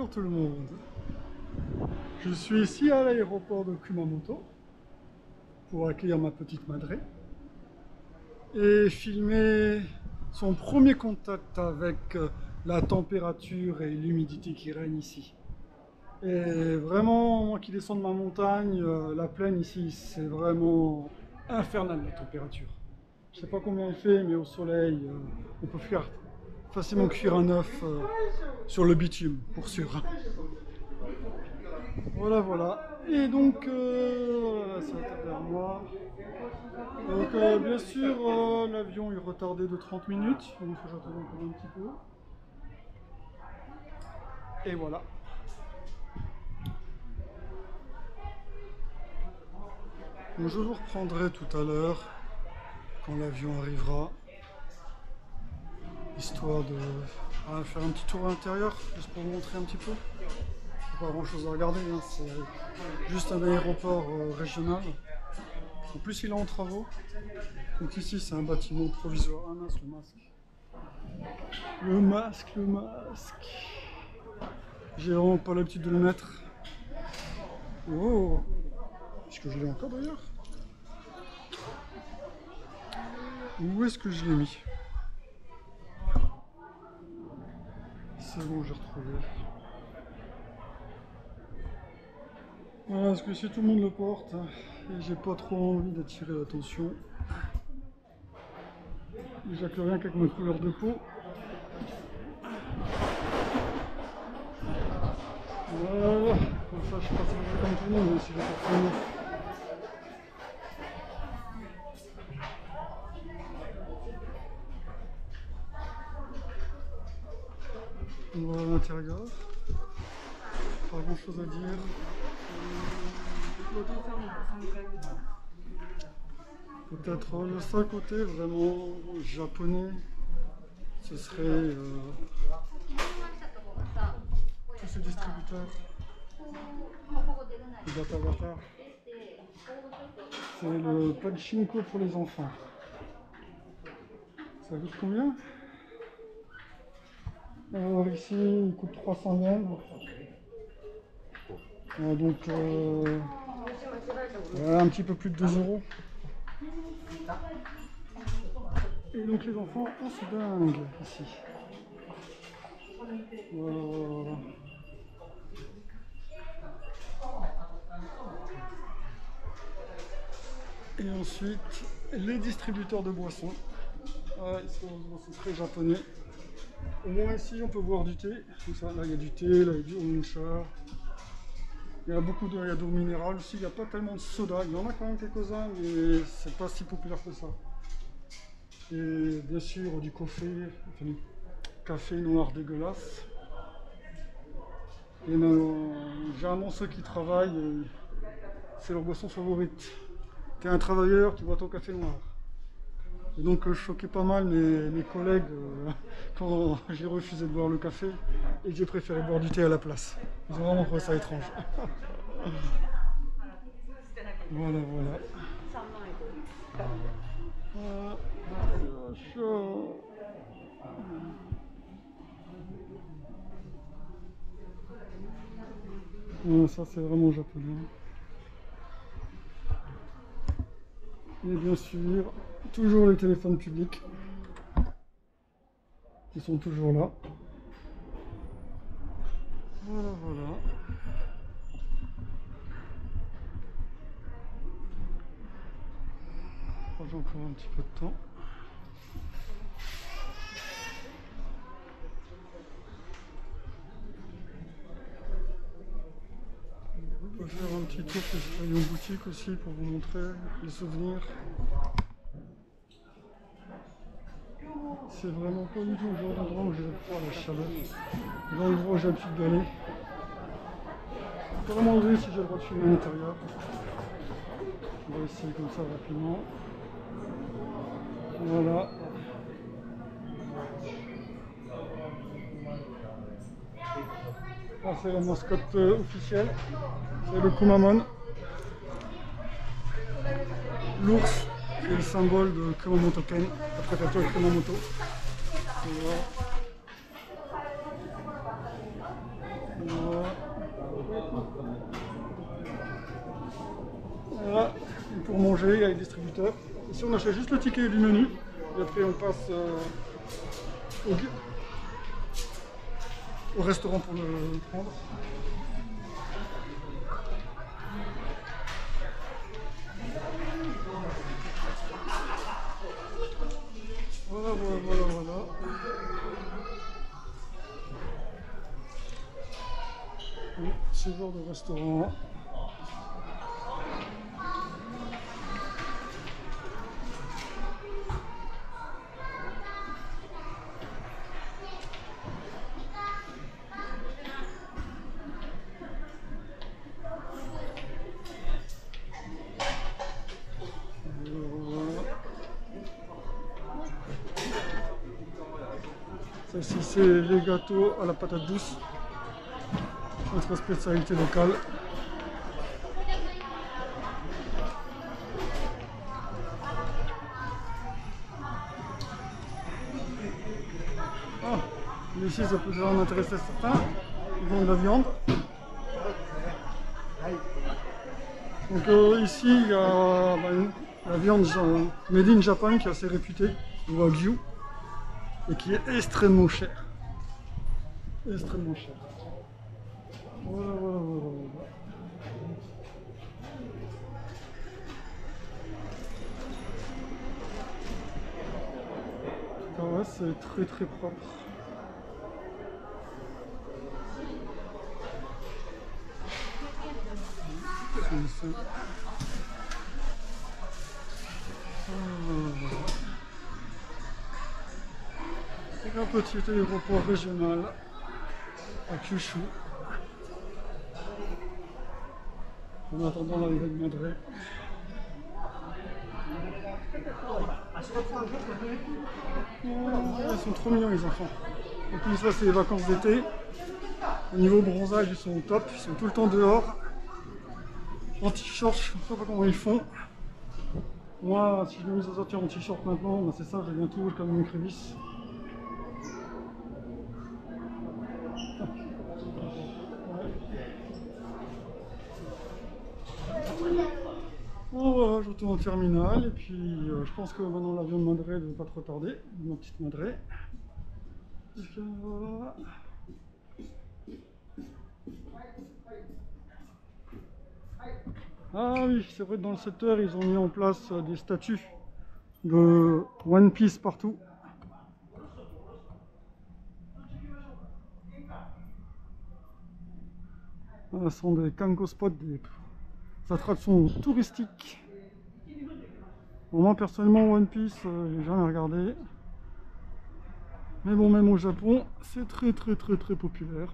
Bonjour tout le monde. Je suis ici à l'aéroport de Kumamoto pour accueillir ma petite madré et filmer son premier contact avec la température et l'humidité qui règnent ici. Et vraiment, moi qui descends de ma montagne, la plaine ici, c'est vraiment infernal la température. Je sais pas combien il fait, mais au soleil, on peut facilement cuire un œuf sur le bitume, pour sûr. Voilà, voilà. Et donc, voilà, ça va vers moi. Donc, bien sûr, l'avion est retardé de 30 minutes, donc il faut que j'attende encore un petit peu. Et voilà. Donc, je vous reprendrai tout à l'heure, quand l'avion arrivera, histoire de faire un petit tour à l'intérieur, juste pour vous montrer un petit peu. Pas grand chose à regarder, hein. C'est juste un aéroport régional. En plus, il est en travaux. Donc ici, c'est un bâtiment provisoire. Ah mince, le masque. Le masque, le masque. J'ai vraiment pas l'habitude de le mettre. Oh, est-ce que je l'ai encore d'ailleurs? Où est-ce que je l'ai mis? C'est bon, j'ai retrouvé. Voilà, parce que si tout le monde le porte, et j'ai pas trop envie d'attirer l'attention. Déjà que rien qu'avec ma couleur de peau. Voilà, comme ça je passe un peu comme tout le monde, même si j'ai pas trop neuf. On va à l'intérieur. Pas grand chose à dire. Peut-être le seul côté vraiment japonais, ce serait tous ces distributeurs de Bata Bata. C'est le pachinko pour les enfants. Ça coûte combien? Alors ici, il coûte 300 yens. Donc un petit peu plus de 2 euros. Et donc les enfants, oh c'est dingue ici. Voilà. Et ensuite, les distributeurs de boissons. Ah, c'est très japonais. Au moins ici, on peut boire du thé. Comme ça, là, il y a du thé, là, il y a du honcha. Il y a beaucoup d'eau minérale aussi. Il n'y a pas tellement de soda. Il y en a quand même quelques-uns, mais c'est pas si populaire que ça. Et bien sûr, du café noir dégueulasse. Et généralement, ceux qui travaillent, c'est leur boisson favorite. T'es un travailleur, tu bois ton café noir. Et donc je choquais pas mal mes collègues quand j'ai refusé de boire le café et que j'ai préféré boire du thé à la place. Ils ont vraiment trouvé ça étrange. Voilà, voilà. Chaud. Ça c'est vraiment japonais. Et bien sûr, toujours les téléphones publics qui sont toujours là. Voilà, voilà. J'ai encore un petit peu de temps. On peut faire un petit tour sur ce rayon boutique aussi pour vous montrer les souvenirs. C'est vraiment pas du tout le genre d'endroit où je vais faire la chaleur. L'endroit où j'ai l'habitude d'aller. Je peux vraiment demander si j'ai le droit de filmer à l'intérieur. On va essayer comme ça rapidement. Voilà. C'est la mascotte officielle. C'est le Kumamon. L'ours est le symbole de Kumamoto Ken, la préfecture de Kumamoto. Voilà. manger, il y a les distributeurs. Ici on achète juste le ticket du menu et après on passe au restaurant pour le prendre. Voilà. Oui, ce genre de restaurant. Ça ici c'est les gâteaux à la patate douce, notre spécialité locale. Ah, ici ça peut en intéresser certains, ils vendent de la viande. Donc ici il y a la viande made in Japan qui est assez réputée, le Wagyu, et qui est extrêmement cher. Extrêmement cher. Voilà. Ouais, c'est très propre. C'est un petit aéroport régional à Kyushu. En attendant l'arrivée de Madré. Ils sont trop mignons les enfants. En plus ça c'est les vacances d'été. Au niveau bronzage ils sont au top, ils sont tout le temps dehors. En t-shirt, je ne sais pas comment ils font. Moi si je me mets à sortir en t-shirt maintenant, ben c'est ça, je deviens toujours comme une crévisse. Bon voilà, je retourne au terminal et puis je pense que maintenant l'avion de Madré ne devrait pas trop tarder, ma petite Madré. Et puis voilà. Ah oui, c'est vrai que dans le secteur ils ont mis en place des statues de One Piece partout. Ce sont des kango spots, des attractions touristiques. Bon, moi personnellement One Piece, j'ai jamais regardé. Mais bon, même au Japon, c'est très populaire.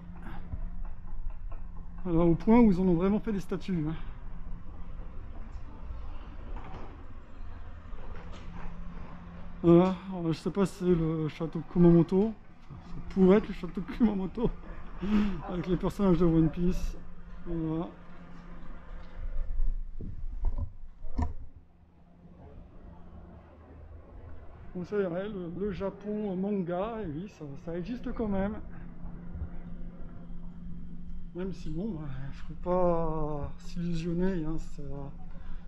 Alors, au point où ils en ont vraiment fait des statues. Hein. Voilà, alors, je sais pas si c'est le château de Kumamoto. Ça pourrait être le château de Kumamoto. Avec les personnages de One Piece. Voilà. Donc c'est vrai, le Japon manga, et oui, ça existe quand même. Même si bon, il ne faut pas s'illusionner, hein,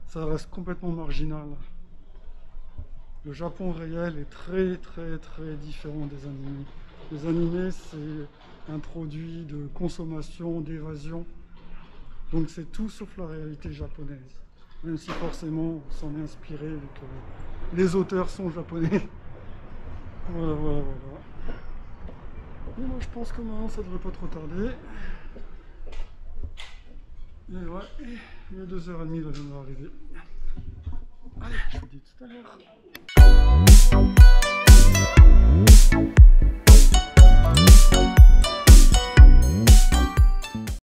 ça reste complètement marginal. Le Japon réel est très différent des animés. Les animés, c'est un produit de consommation, d'évasion. Donc c'est tout sauf la réalité japonaise. Même si forcément on s'en est inspiré vu que les auteurs sont japonais. Voilà. Et moi je pense que maintenant ça devrait pas trop tarder. Et ouais, il y a 2h30 là, je viens d'arriver. Allez, je vous dis tout à l'heure.